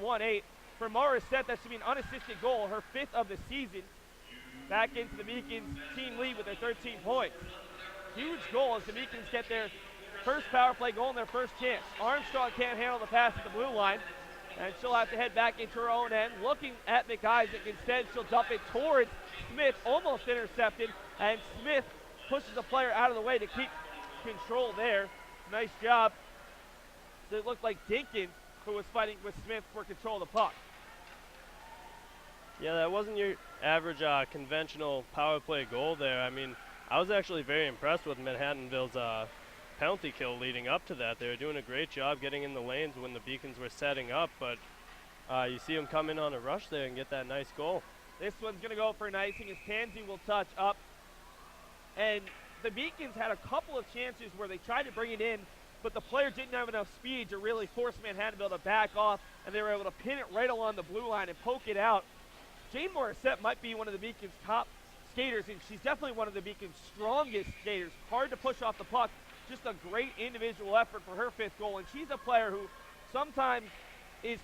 1-8. For Morissette, that should be an unassisted goal, her 5th of the season. Back into the Beacons team lead with their 13 points. Huge goal as the Beacons get their first power play goal and their first chance. Armstrong can't handle the pass at the blue line, and she'll have to head back into her own end. Looking at McIsaac instead, she'll dump it towards Smith, almost intercepted, and Smith pushes the player out of the way to keep control there. Nice job. So it looked like Dinkins who was fighting with Smith for control of the puck. Yeah, that wasn't your average conventional power play goal there. I mean, I was actually very impressed with Manhattanville's penalty kill leading up to that. They were doing a great job getting in the lanes when the Beacons were setting up, but you see them come in on a rush there and get that nice goal. This one's going to go for an icing as Tansy will touch up. And the Beacons had a couple of chances where they tried to bring it in, but the player didn't have enough speed to really force Manhattanville to back off, and they were able to pin it right along the blue line and poke it out. Jane Morissette might be one of the Beacons' top skaters, and she's definitely one of the Beacons' strongest skaters. Hard to push off the puck. Just a great individual effort for her 5th goal, and she's a player who sometimes is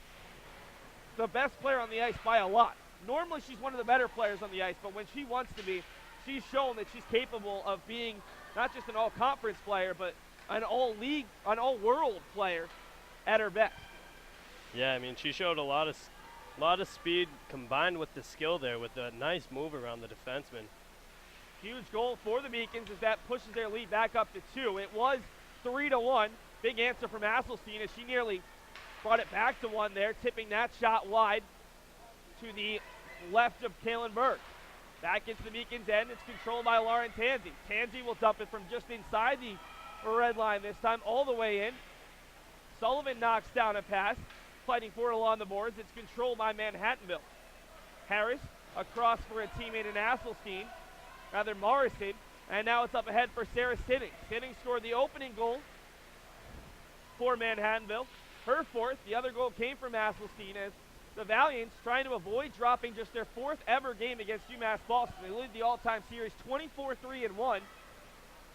the best player on the ice by a lot. Normally she's one of the better players on the ice, but when she wants to be, she's shown that she's capable of being not just an all-conference player, but an all-league, an all-world player at her best. Yeah, I mean, she showed a lot of speed combined with the skill there with a nice move around the defenseman. Huge goal for the Beacons as that pushes their lead back up to 2. It was 3-1. Big answer from Hasselstein as she nearly brought it back to 1 there, tipping that shot wide to the left of Kaylin Burke. Back into the Beacons end. It's controlled by Lauren Tansy. Tansy will dump it from just inside the red line this time, all the way in. Sullivan knocks down a pass, fighting for it along the boards. It's controlled by Manhattanville. Harris across for a teammate in Hasselstein, rather Morrison, and now it's up ahead for Sarah Sinning. Sinning scored the opening goal for Manhattanville. Her 4th, the other goal came from Hasselstein as the Valiants trying to avoid dropping just their 4th ever game against UMass Boston. They lead the all-time series 24-3-1,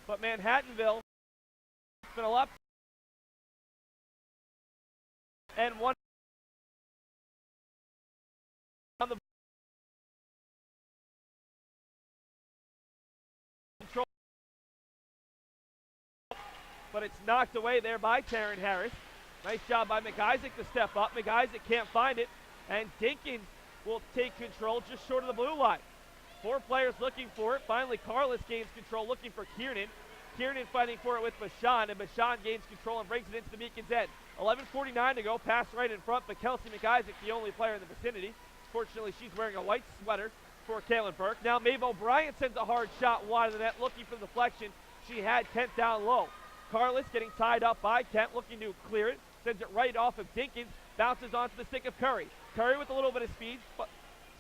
but Manhattanville has been a lot and one on the control, but it's knocked away there by Taryn Harris. Nice job by McIsaac to step up. McIsaac can't find it, and Dinkins will take control just short of the blue line. 4 players looking for it. Finally, Carlos gains control, looking for Kiernan. Kiernan fighting for it with Bashan, and Bashan gains control and brings it into the Beacons' end. 11:49 to go, pass right in front, but Kelsey McIsaac, the only player in the vicinity. Fortunately, she's wearing a white sweater for Kaylin Burke. Now Maeve O'Brien sends a hard shot wide of the net, looking for the deflection. She had Kent down low. Carlos getting tied up by Kent, looking to clear it. Sends it right off of Dinkins, bounces onto the stick of Curry. Curry with a little bit of speed, but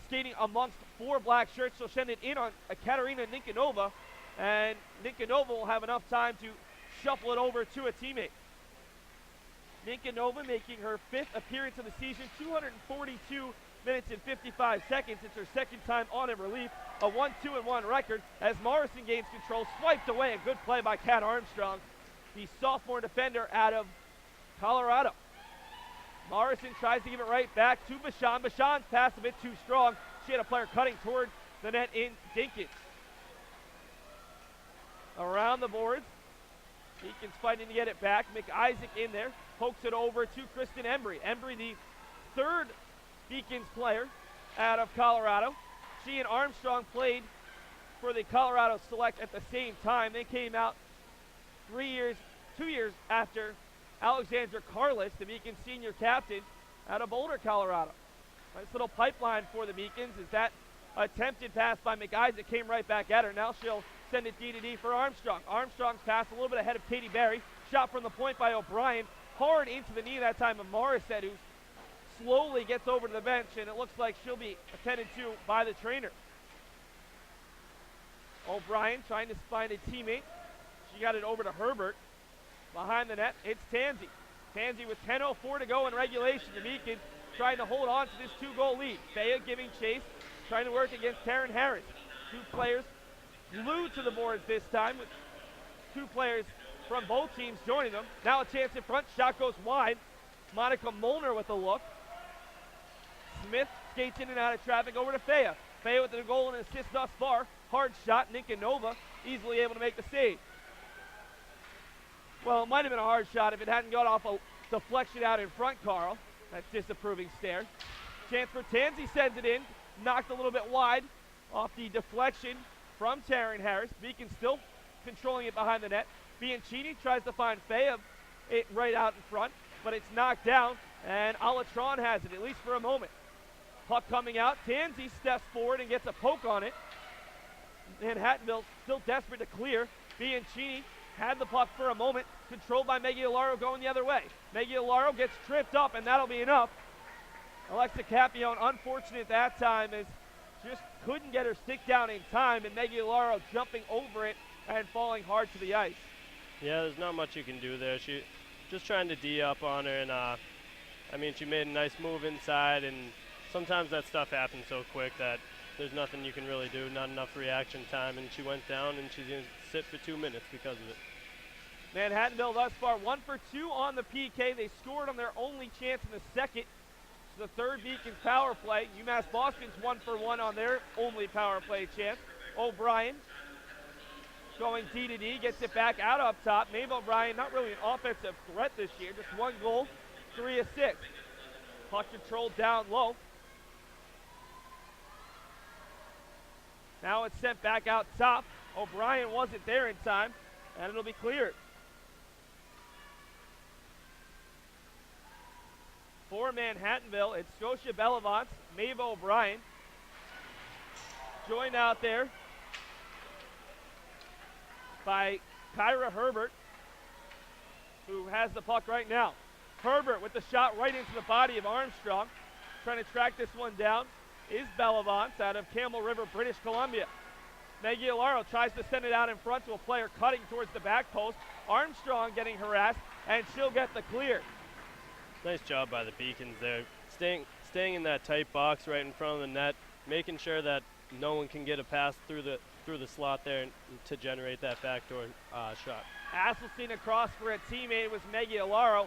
skating amongst 4 black shirts. She'll send it in on Katerina Ninkanova, and Ninkanova will have enough time to shuffle it over to a teammate. Ninkanova making her 5th appearance of the season, 242 minutes and 55 seconds. It's her 2nd time on in relief, a 1-2-1 record as Morrison gains control, swiped away. A good play by Kat Armstrong, the sophomore defender out of Colorado. Morrison tries to give it right back to Bashan. Bashan's pass a bit too strong. She had a player cutting toward the net in Dinkins. Around the boards, Beacons fighting to get it back. McIsaac in there, pokes it over to Kristen Embry. Embry, the 3rd Beacons player out of Colorado. She and Armstrong played for the Colorado Select at the same time. They came out 2 years after Alexandra Carlis, the Beacons senior captain out of Boulder, Colorado. Nice little pipeline for the Beacons as that attempted pass by McIsaac came right back at her. Now she'll send it D-to-D for Armstrong. Armstrong's pass a little bit ahead of Katie Berry. Shot from the point by O'Brien. Hard into the knee that time of Morissette, who slowly gets over to the bench, and it looks like she'll be attended to by the trainer. O'Brien trying to find a teammate. She got it over to Herbert. Behind the net, it's Tansy. Tansy with 10:04 to go in regulation. The Beacons trying to hold on to this 2-goal lead. Thea giving chase, trying to work against Taryn Harris. 2 players glued to the boards this time with 2 players from both teams joining them. Now a chance in front, shot goes wide. Monica Molnar with a look. Smith skates in and out of traffic over to Faya. Faya with the goal and assist thus far. Hard shot, Ninkanova easily able to make the save. Well, it might have been a hard shot if it hadn't gone off a deflection out in front, Carl. That disapproving stare. Chance for Tansy sends it in. Knocked a little bit wide off the deflection from Taryn Harris. Beacon still controlling it behind the net. Bianchini tries to find Faya it right out in front, but it's knocked down, and Alatron has it, at least for a moment. Puck coming out. Tansy steps forward and gets a poke on it. Manhattanville still desperate to clear. Bianchini had the puck for a moment, controlled by Megiolaro going the other way. Megiolaro gets tripped up, and that'll be enough. Alexa Capione, unfortunate that time, as just couldn't get her stick down in time, and Megiolaro jumping over it and falling hard to the ice. Yeah, there's not much you can do there. She just trying to D up on her, and I mean, she made a nice move inside, and sometimes that stuff happens so quick that there's nothing you can really do, not enough reaction time, and she went down, and she's going to sit for 2 minutes because of it. Manhattanville thus far 1 for 2 on the PK. They scored on their only chance in the second. It's the third Beacons power play. UMass Boston's 1 for 1 on their only power play chance. O'Brien going D to D, gets it back out up top. Maeve O'Brien, not really an offensive threat this year, just 1 goal, 3 assists. Puck controlled down low. Now it's sent back out top. O'Brien wasn't there in time, and it'll be cleared. For Manhattanville, it's Scotia Bellavance, Maeve O'Brien. Joined out there by Kyra Herbert, who has the puck right now. Herbert with the shot right into the body of Armstrong. Trying to track this one down is Bellavance out of Camel River, British Columbia. Megiolaro tries to send it out in front to a player cutting towards the back post. Armstrong getting harassed, and she'll get the clear. Nice job by the Beacons there. Staying in that tight box right in front of the net, making sure that no one can get a pass through the slot there to generate that backdoor shot. Asselstein across for a teammate was Megiolaro,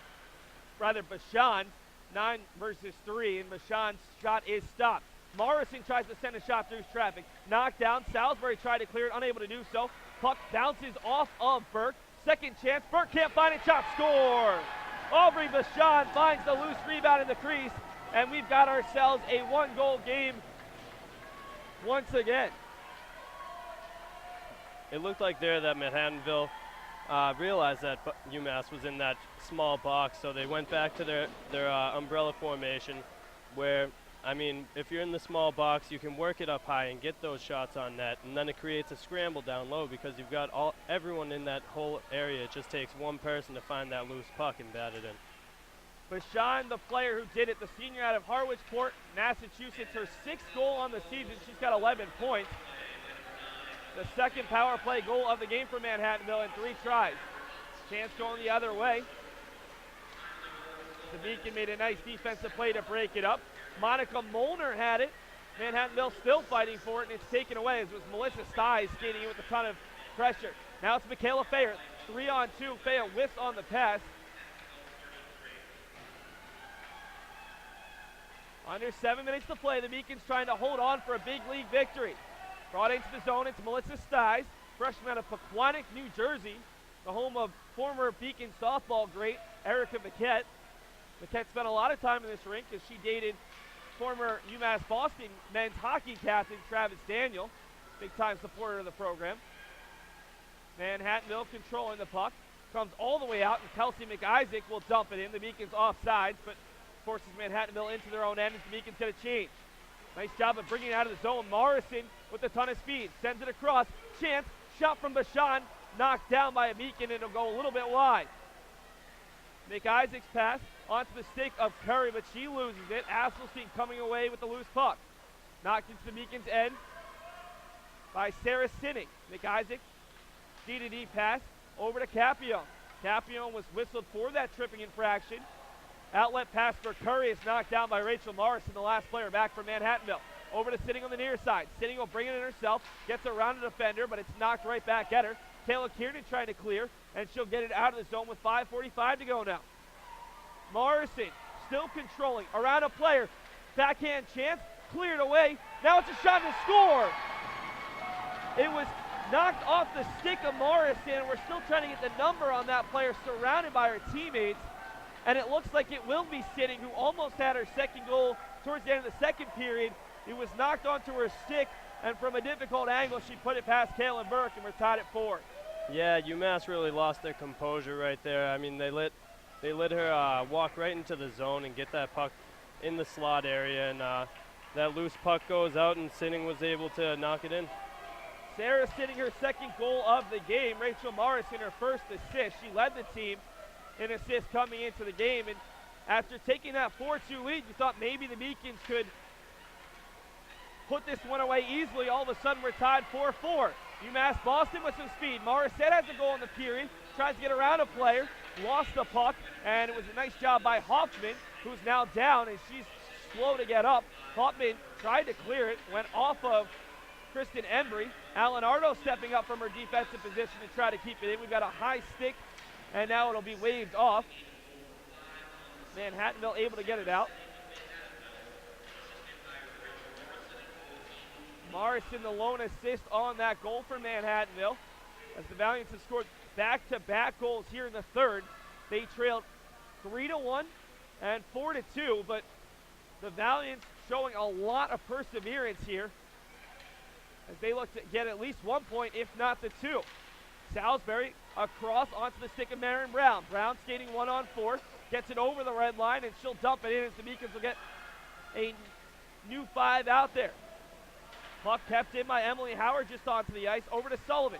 rather Bashan, 9 versus 3, and Bashan's shot is stopped. Morrison tries to send a shot through traffic. Knocked down. Salisbury tried to clear it, unable to do so. Puck bounces off of Burke. Second chance. Burke can't find it. Shot score. Aubrey Bashan finds the loose rebound in the crease, and we've got ourselves a 1-goal game once again. It looked like there that Manhattanville realized that UMass was in that small box, so they went back to their umbrella formation where, I mean, if you're in the small box, you can work it up high and get those shots on net, and then it creates a scramble down low because you've got everyone in that whole area. It just takes one person to find that loose puck and bat it in. Bashan, the player who did it, the senior out of Harwichport, Massachusetts, her 6th goal on the season. She's got 11 points. The second power play goal of the game for Manhattanville in 3 tries. Chance going the other way. The Beacon made a nice defensive play to break it up. Monica Molnar had it. Manhattanville still fighting for it, and it's taken away as it was Melissa Stiles skating in with a ton of pressure. Now it's Michaela Fayer. 3-on-2. Fayer whiffs on the pass. Under 7 minutes to play, the Beacon's trying to hold on for a big league victory. Brought into the zone, it's Melissa Stiles, freshman out of Pequannock, New Jersey, the home of former Beacon softball great Erica Paquette. Paquette spent a lot of time in this rink as she dated former UMass Boston men's hockey captain Travis Daniel, big-time supporter of the program. Manhattanville controlling the puck, comes all the way out, and Kelsey McIsaac will dump it in. The Beacon's offsides, but forces Manhattanville into their own end as the Beacon's going to change. Nice job of bringing it out of the zone. Morrison with a ton of speed. Sends it across. Chance. Shot from Bashan. Knocked down by a Beacon, and it'll go a little bit wide. McIsaac's pass onto the stick of Curry, but she loses it. Asselstein coming away with the loose puck. Knocked into the Beacon's end by Sarah Sinning. McIsaac, D-to-D pass over to Capione. Capione was whistled for that tripping infraction. Outlet pass for Curry is knocked down by Rachel Morrison, the last player back for Manhattanville. Over to Sitting on the near side. Sitting will bring it in herself, gets around a defender, but it's knocked right back at her. Kayla Kiernan trying to clear, and she'll get it out of the zone with 5:45 to go now. Morrison still controlling around a player. backhand chance, cleared away. Now it's a shot to score. It was knocked off the stick of Morrison. We're still trying to get the number on that player, surrounded by her teammates. And it looks like it will be Sitting, who almost had her second goal towards the end of the second period. It was knocked onto her stick, and from a difficult angle, she put it past Kaylin Burke, and we're tied at 4. Yeah, UMass really lost their composure right there. I mean, they let her walk right into the zone and get that puck in the slot area, and that loose puck goes out, and Sitting was able to knock it in. Sarah Sitting, her second goal of the game. Rachel Morrison, her first assist. She led the team in assists coming into the game, and after taking that 4-2 lead, you thought maybe the Beacons could put this one away easily. All of a sudden, we're tied 4-4. UMass Boston with some speed. Morissette has a goal in the period, tries to get around a player, lost the puck, and it was a nice job by Hoffman, who's now down, and she's slow to get up. Hoffman tried to clear it, went off of Kristen Embry. Alan Ardo stepping up from her defensive position to try to keep it in. We've got a high stick, and now it'll be waved off. Manhattanville able to get it out. Morrison, the lone assist on that goal for Manhattanville, as the Valiants have scored back-to-back goals here in the third. They trailed 3-1 and 4-2, but the Valiants showing a lot of perseverance here as they look to get at least 1 point, if not the 2. Salisbury across onto the stick of Marin Brown. Brown skating 1-on-4, gets it over the red line, and she'll dump it in as the Beacons will get a new 5 out there. Puck kept in by Emily Howard just onto the ice, over to Sullivan.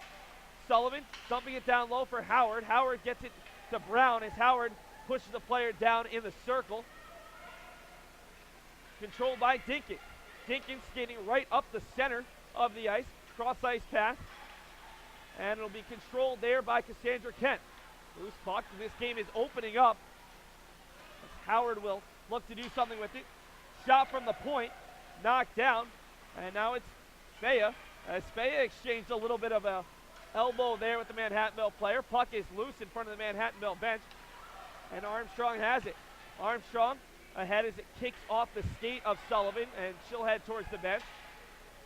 Sullivan dumping it down low for Howard. Howard gets it to Brown as Howard pushes the player down in the circle. Controlled by Dinkins. Dinkins skating right up the center of the ice, cross ice pass, and it'll be controlled there by Cassandra Kent. Loose puck, this game is opening up. Howard will look to do something with it. Shot from the point, knocked down, and now it's Faya. As Faya exchanged a little bit of a elbow there with the Manhattanville player. Puck is loose in front of the Manhattanville bench, and Armstrong has it. Armstrong ahead as it kicks off the skate of Sullivan, and she'll head towards the bench.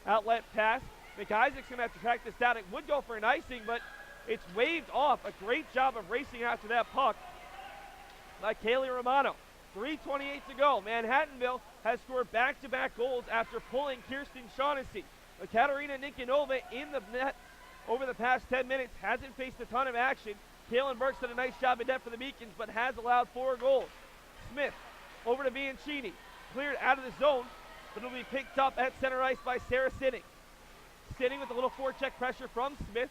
Outlet pass. McIsaac's going to have to track this down. It would go for an icing, but it's waved off. A great job of racing after that puck by Kaylee Romano. 3:28 to go. Manhattanville has scored back-to-back goals after pulling Kirsten Shaughnessy. Katerina Nikonova in the net over the past 10 minutes hasn't faced a ton of action. Kaylin Burke's done a nice job in net for the Beacons, but has allowed 4 goals. Smith over to Bianchini. Cleared out of the zone, but it'll be picked up at center ice by Sarah Sitting. Sitting with a little forecheck pressure from Smith.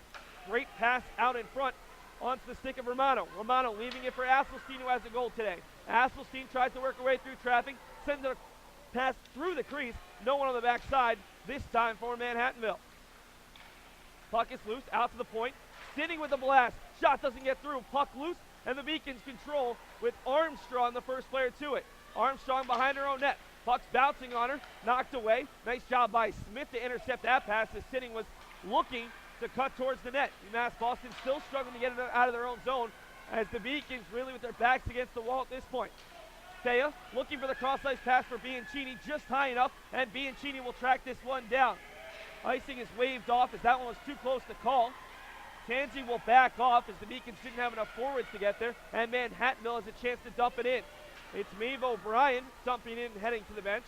Great pass out in front onto the stick of Romano. Romano leaving it for Asselstein, who has a goal today. Asselstein tries to work her way through traffic, sends a pass through the crease. No one on the backside, this time for Manhattanville. Puck is loose, out to the point. Sitting with the blast. Shot doesn't get through. Puck loose, and the Beacons control with Armstrong, the first player to it. Armstrong behind her own net. Puck's bouncing on her, knocked away. Nice job by Smith to intercept that pass as Sitting was looking to cut towards the net. UMass Boston still struggling to get it out of their own zone as the Beacons really with their backs against the wall at this point. Thea looking for the cross-ice pass for Bianchini, just high enough, and Bianchini will track this one down. Icing is waved off as that one was too close to call. Tansey will back off as the Beacons didn't have enough forwards to get there, and Manhattanville has a chance to dump it in. It's Maeve O'Brien dumping in and heading to the bench.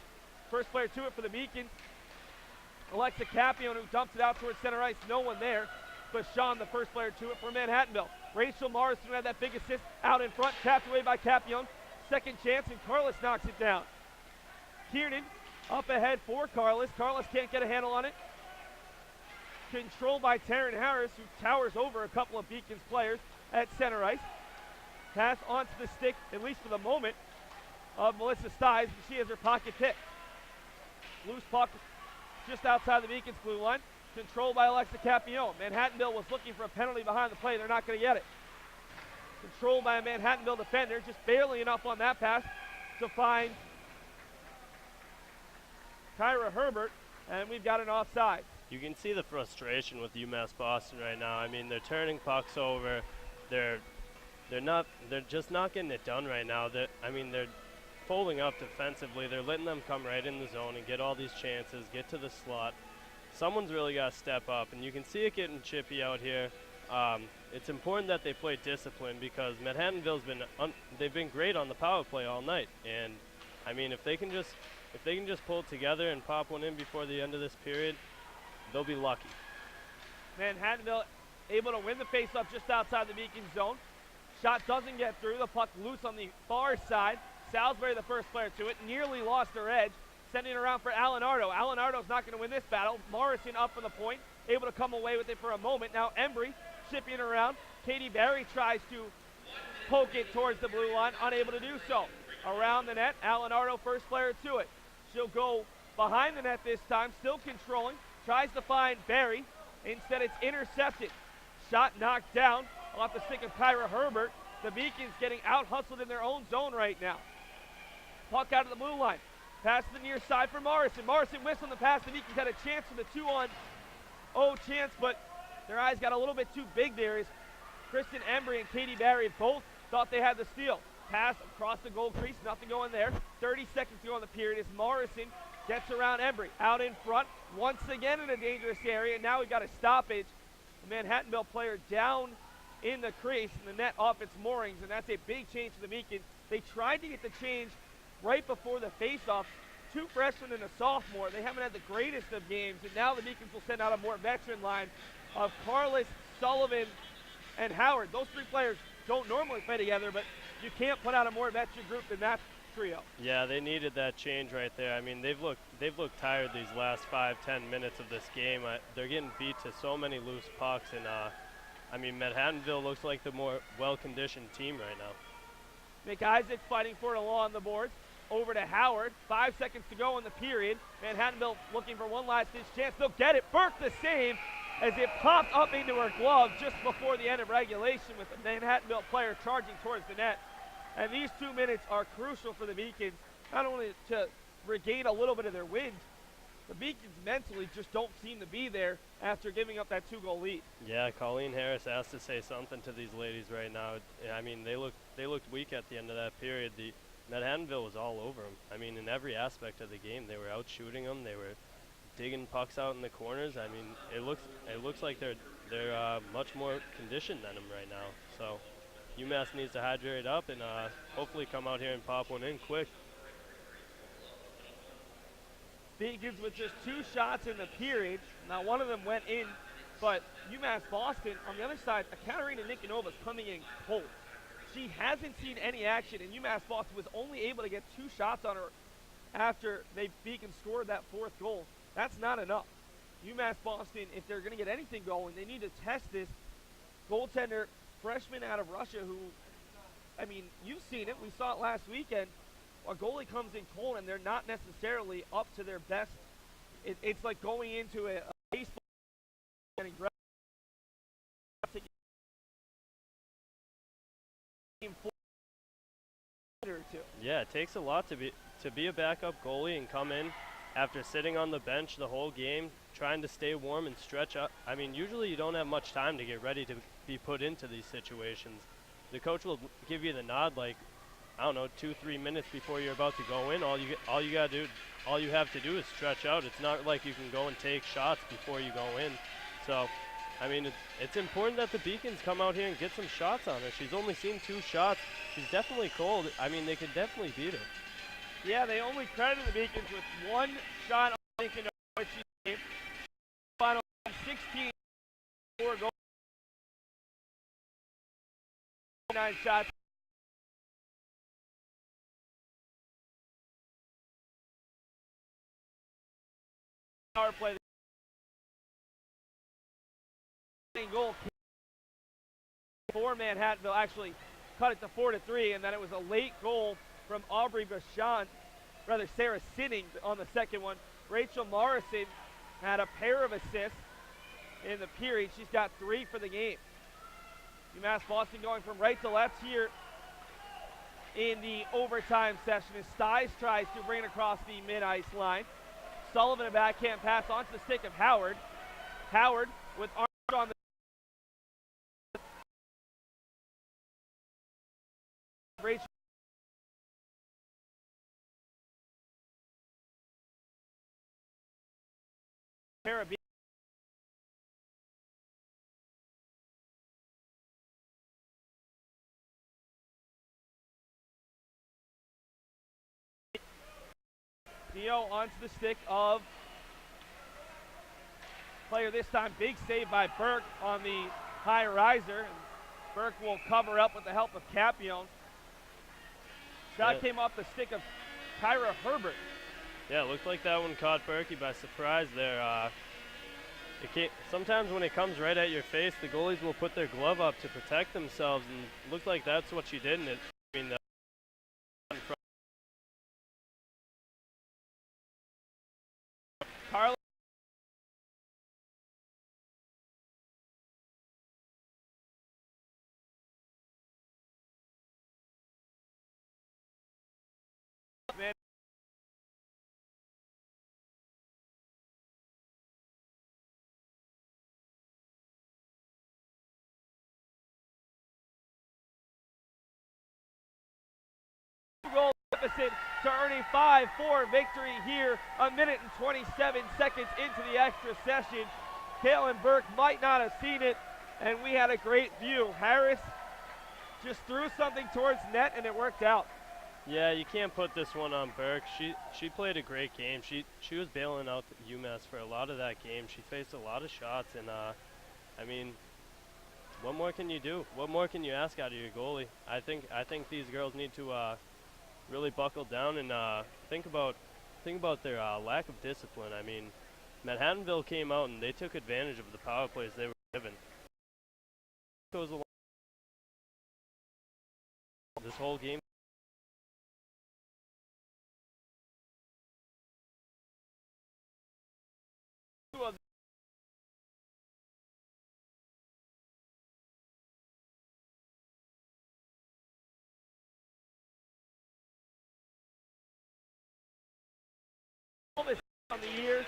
First player to it for the Beacons. Alexa Capion, who dumps it out towards center ice. No one there, but Sean, the first player to it for Manhattanville. Rachel Morrison had that big assist out in front, tapped away by Capion. Second chance, and Carlos knocks it down. Kiernan up ahead for Carlos. Carlos can't get a handle on it. Controlled by Taryn Harris, who towers over a couple of Beacons players at center ice. Pass onto the stick, at least for the moment, of Melissa Stives. She has her pocket picked. Loose puck just outside the Beacons blue line. Controlled by Alexa Capion. Manhattanville was looking for a penalty behind the play. They're not going to get it. Controlled by a Manhattanville defender. Just barely enough on that pass to find Kyra Herbert. And we've got an offside. You can see the frustration with UMass Boston right now. I mean, they're turning pucks over. They're just not getting it done right now. folding up defensively. They're letting them come right in the zone and get all these chances, get to the slot. Someone's really got to step up, and you can see it getting chippy out here. It's important that they play discipline because Manhattanville's they've been great on the power play all night, and I mean if they can just pull it together and pop one in before the end of this period, they'll be lucky. Manhattanville able to win the faceoff just outside the Beacon zone. Shot doesn't get through. The puck loose on the far side. Salisbury, the first player to it, nearly lost her edge. Sending it around for Alenardo. Alenardo's not going to win this battle. Morrison up for the point, able to come away with it for a moment. Now Embry shipping around. Katie Barry tries to poke it towards the blue line, unable to do so. Around the net, Alenardo, first player to it. She'll go behind the net this time, still controlling. Tries to find Barry. Instead, it's intercepted. Shot knocked down off the stick of Kyra Herbert. The Beacons getting out-hustled in their own zone right now. Puck out of the blue line. Pass to the near side for Morrison. Morrison whistling the pass. The Beacons had a chance for the 2-on-0 chance, but their eyes got a little bit too big there as Kristen Embry and Katie Barry both thought they had the steal. Pass across the goal crease, nothing going there. 30 seconds to go in the period as Morrison gets around Embry. Out in front, once again in a dangerous area, and now we've got a stoppage. The Manhattanville player down in the crease, and the net off its moorings, and that's a big change for the Beacons. They tried to get the change right before the faceoff. Two freshmen and a sophomore. They haven't had the greatest of games, and now the Beacons will send out a more veteran line of Carlis, Sullivan, and Howard. Those three players don't normally play together, but you can't put out a more veteran group than that trio. Yeah, they needed that change right there. I mean, they've looked tired these last 5-10 minutes of this game. They're getting beat to so many loose pucks, and I mean, Manhattanville looks like the more well-conditioned team right now. McIsaac fighting for it along the boards. Over to Howard. 5 seconds to go in the period. Manhattanville looking for one last ditch chance. They'll get it. Burke the save as it popped up into her glove just before the end of regulation with the Manhattanville player charging towards the net. And these 2 minutes are crucial for the Beacons, not only to regain a little bit of their wind. The Beacons mentally just don't seem to be there after giving up that 2-goal lead. Yeah, Colleen Harris has to say something to these ladies right now. I mean, they looked weak at the end of that period. Manhattanville was all over them. I mean, in every aspect of the game, they were out shooting them. They were digging pucks out in the corners. I mean, it looks like they're much more conditioned than them right now. So UMass needs to hydrate up and hopefully come out here and pop one in quick. Beacons with just 2 shots in the period. Now one of them went in, but UMass Boston on the other side, Katerina Nikanova's coming in cold. She hasn't seen any action, and UMass Boston was only able to get 2 shots on her after Beacon scored that 4th goal. That's not enough. UMass Boston, if they're going to get anything going, they need to test this goaltender freshman out of Russia who, I mean, you've seen it. We saw it last weekend. A goalie comes in cold and they're not necessarily up to their best. It's like going into a baseball and yeah, it takes a lot to be a backup goalie and come in after sitting on the bench the whole game, trying to stay warm and stretch up. I mean, usually you don't have much time to get ready to be put into these situations. The coach will give you the nod like, I don't know, 2-3 minutes before you're about to go in. All you have to do is stretch out. It's not like you can go and take shots before you go in. So, I mean, it's important that the Beacons come out here and get some shots on her. She's only seen 2 shots. She's definitely cold. I mean, they could definitely beat her. Yeah, they only credited the Beacons with 1 shot on Lincoln, which she gave. Final 16, 4 goals, 9 shots. Power play. Goal for Manhattanville actually cut it to 4-3, and then it was a late goal from Aubrey Bachand, rather Sarah Sinning on the second one. Rachel Morrison had a pair of assists in the period. She's got 3 for the game. UMass Boston going from right to left here in the overtime session as Stiles tries to bring it across the mid-ice line. Sullivan a backhand pass onto the stick of Howard. Howard with arms on the Rachel Caribbean. Dio onto the stick of player this time. Big save by Burke on the high riser. Burke will cover up with the help of Capione. Shot came off the stick of Kyra Herbert. Yeah, it looked like that one caught Berkey by surprise there. Sometimes when it comes right at your face, the goalies will put their glove up to protect themselves, and it looked like that's what she did. And Carla goal deficit to earn a 5-4 victory here, a minute and 27 seconds into the extra session. Kaylin Burke might not have seen it, and we had a great view. Harris just threw something towards net, and it worked out. yeah, you can't put this one on Burke. She played a great game. She was bailing out UMass for a lot of that game. She faced a lot of shots, and I mean, what more can you do? What more can you ask out of your goalie? I think these girls need to really buckle down and think about their lack of discipline. I mean, Manhattanville came out and they took advantage of the power plays they were given. Goes along this whole game. On the year,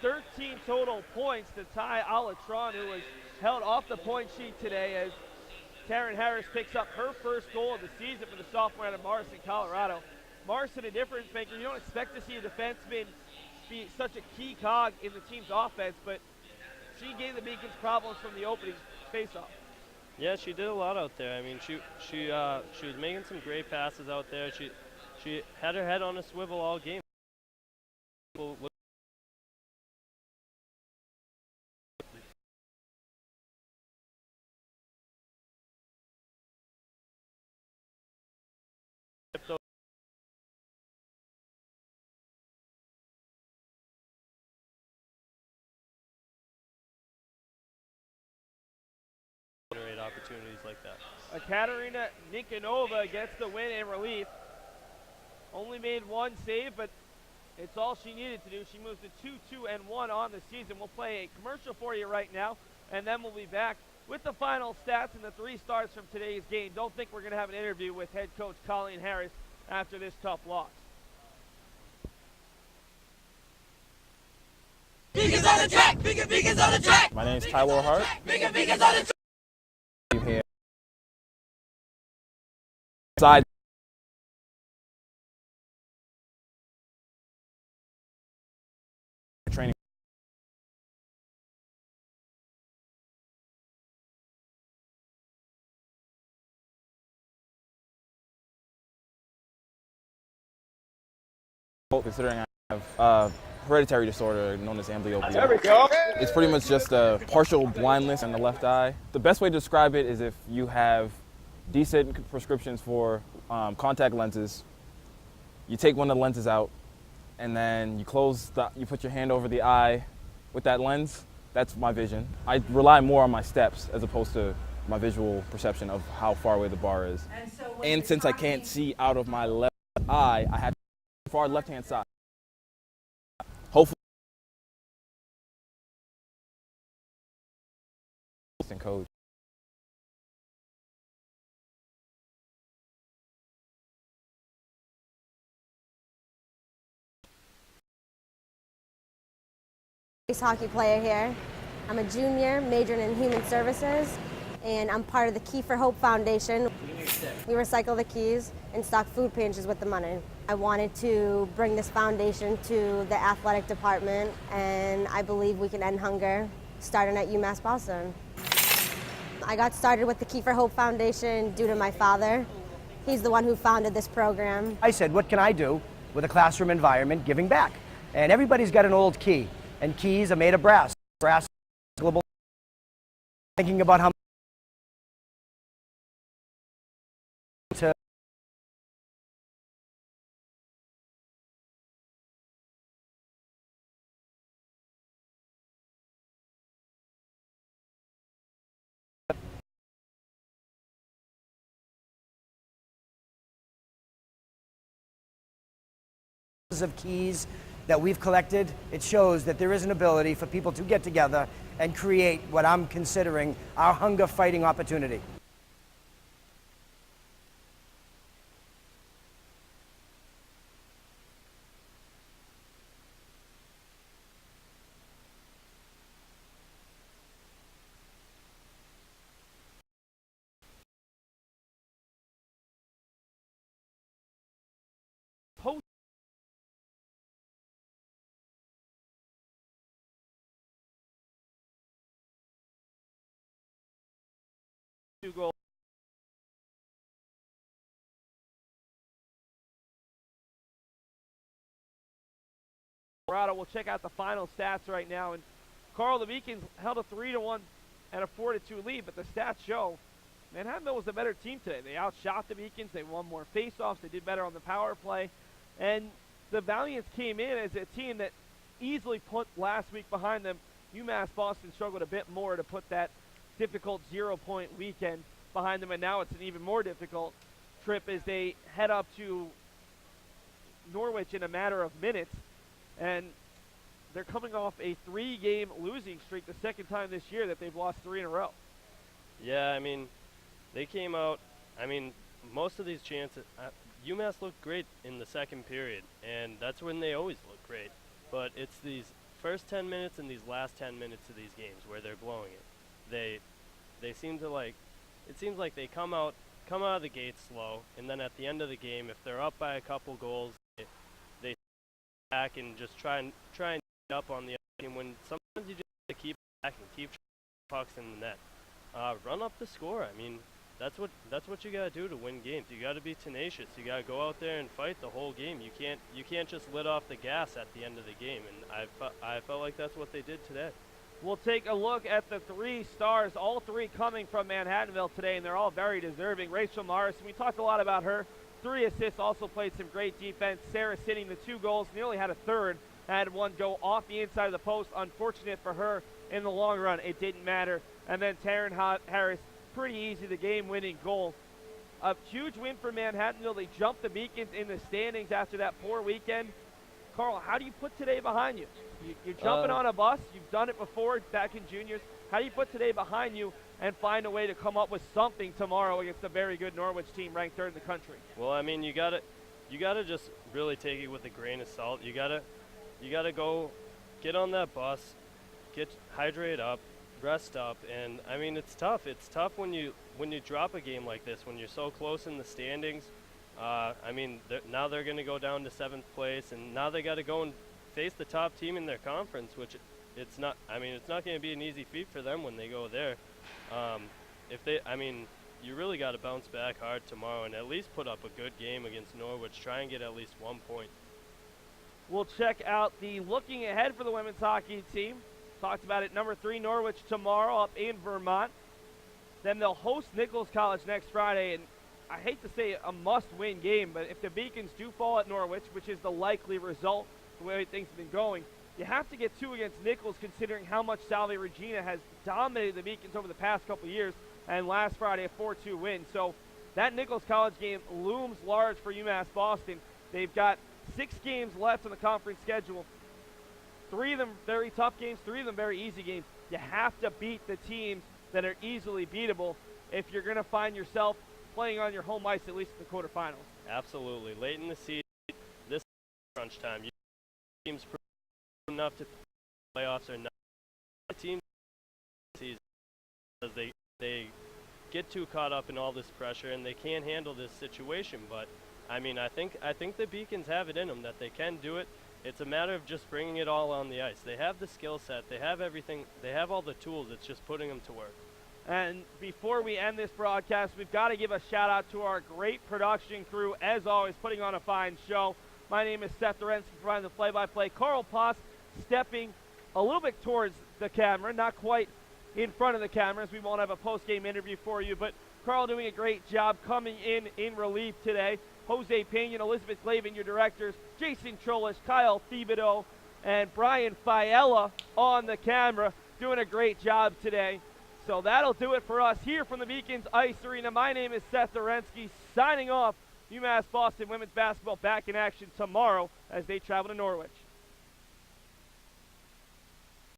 13 total points to Ty Alatron, who was held off the point sheet today, as Taryn Harris picks up her first goal of the season for the sophomore out of Morrison, Colorado. Morrison, a difference maker. You don't expect to see a defenseman be such a key cog in the team's offense, but she gave the Beacons problems from the opening faceoff. Yeah, she did a lot out there. I mean, she was making some great passes out there. She had her head on a swivel all game. Opportunities like that. Katerina Nikonova gets the win in relief. Only made one save, but it's all she needed to do. She moves to 2-2-1 on the season. We'll play a commercial for you right now, and then we'll be back with the final stats and the 3 stars from today's game. Don't think we're going to have an interview with head coach Colleen Harris after this tough loss. Beacons on the track! Beacons on the track! My name is Tyler Hart. Beacons on the track! Here. Side training. Considering I have hereditary disorder known as amblyopia. There we go. It's pretty much just a partial blindness in the left eye. The best way to describe it is if you have decent prescriptions for contact lenses, you take one of the lenses out, and then you put your hand over the eye with that lens. That's my vision. I rely more on my steps as opposed to my visual perception of how far away the bar is. And since I can't see out of my left eye, I have to far left-hand side. Hopefully, and coach. Ice hockey player here. I'm a junior majoring in human services, and I'm part of the Key for Hope Foundation. We recycle the keys and stock food pantries with the money. I wanted to bring this foundation to the athletic department, and I believe we can end hunger starting at UMass Boston. I got started with the Key for Hope Foundation due to my father. He's the one who founded this program. I said, what can I do with a classroom environment giving back? And everybody's got an old key, and keys are made of brass. Brass is global. Thinking about how to of keys that we've collected, it shows that there is an ability for people to get together and create what I'm considering our hunger fighting opportunity. Post two goals. Colorado. We'll check out the final stats right now. And Carl, the Beacons held a 3-1 and a 4-2 lead, but the stats show Manhattanville was the better team today. They outshot the Beacons. They won more faceoffs. They did better on the power play. And the Valiants came in as a team that easily put last week behind them. UMass Boston struggled a bit more to put that difficult 0-point weekend behind them, and now it's an even more difficult trip as they head up to Norwich in a matter of minutes. And they're coming off a 3-game losing streak, the second time this year that they've lost 3 in a row. Yeah, I mean, they came out, I mean, most of these chances, UMass looked great in the second period, and that's when they always look great. But it's these first 10 minutes and these last 10 minutes of these games where they're blowing it. They seem to like, it seems like they come out of the gate slow, and then at the end of the game, if they're up by a couple goals, they back and just try and get up on the other team, when sometimes you just have to keep back and keep pucks in the net. Run up the score. I mean, that's what you gotta do to win games. You gotta be tenacious. You gotta go out there and fight the whole game. You can't just let off the gas at the end of the game, and I felt like that's what they did today. We'll take a look at the 3 stars, all 3 coming from Manhattanville today, and they're all very deserving. Rachel Morrison, we talked a lot about her. 3 assists, also played some great defense. Sarah Sitting, the 2 goals, nearly had a third. Had one go off the inside of the post. Unfortunate for her in the long run. It didn't matter. And then Taryn Harris, pretty easy, the game-winning goal. A huge win for Manhattanville. They jumped the Beacons in the standings after that poor weekend. Carl, how do you put today behind you? You're jumping on a bus. You've done it before back in juniors. How do you put today behind you and find a way to come up with something tomorrow against a very good Norwich team ranked 3rd in the country? Well, I mean, you gotta just really take it with a grain of salt. You gotta go get on that bus, hydrate up, rest up, and I mean, it's tough. It's tough when you drop a game like this, when you're so close in the standings. I mean, now they're going to go down to 7th place, and now they got to go and face the top team in their conference, which it's not. I mean, it's not going to be an easy feat for them when they go there. You really got to bounce back hard tomorrow and at least put up a good game against Norwich. Try and get at least 1 point. We'll check out the looking ahead for the women's hockey team. Talked about it, number 3 Norwich tomorrow up in Vermont. Then they'll host Nichols College next Friday, and I hate to say a must-win game, but if the Beacons do fall at Norwich, which is the likely result, the way things have been going, you have to get 2 against Nichols, considering how much Salve Regina has dominated the Beacons over the past couple of years, and last Friday a 4-2 win. So that Nichols College game looms large for UMass Boston. They've got 6 games left on the conference schedule. 3 of them very tough games, 3 of them very easy games. You have to beat the teams that are easily beatable if you're going to find yourself playing on your home ice at least in the quarterfinals. Absolutely. Late in the season, this is crunch time. Teams enough to playoffs or not. Teams season because they get too caught up in all this pressure and they can't handle this situation. But I mean, I think the Beacons have it in them that they can do it. It's a matter of just bringing it all on the ice. They have the skill set. They have everything. They have all the tools. It's just putting them to work. And before we end this broadcast, we've got to give a shout out to our great production crew, as always, putting on a fine show. My name is Seth Dorensky, providing the play-by-play. Carl Poss stepping a little bit towards the camera, not quite in front of the cameras. We won't have a post-game interview for you, but Carl doing a great job coming in relief today. Jose Pena, Elizabeth Glavin, your directors, Jason Trolish, Kyle Thibodeau, and Brian Fiella on the camera, doing a great job today. So that'll do it for us here from the Beacons Ice Arena. My name is Seth Dorensky, signing off. UMass Boston women's basketball back in action tomorrow as they travel to Norwich.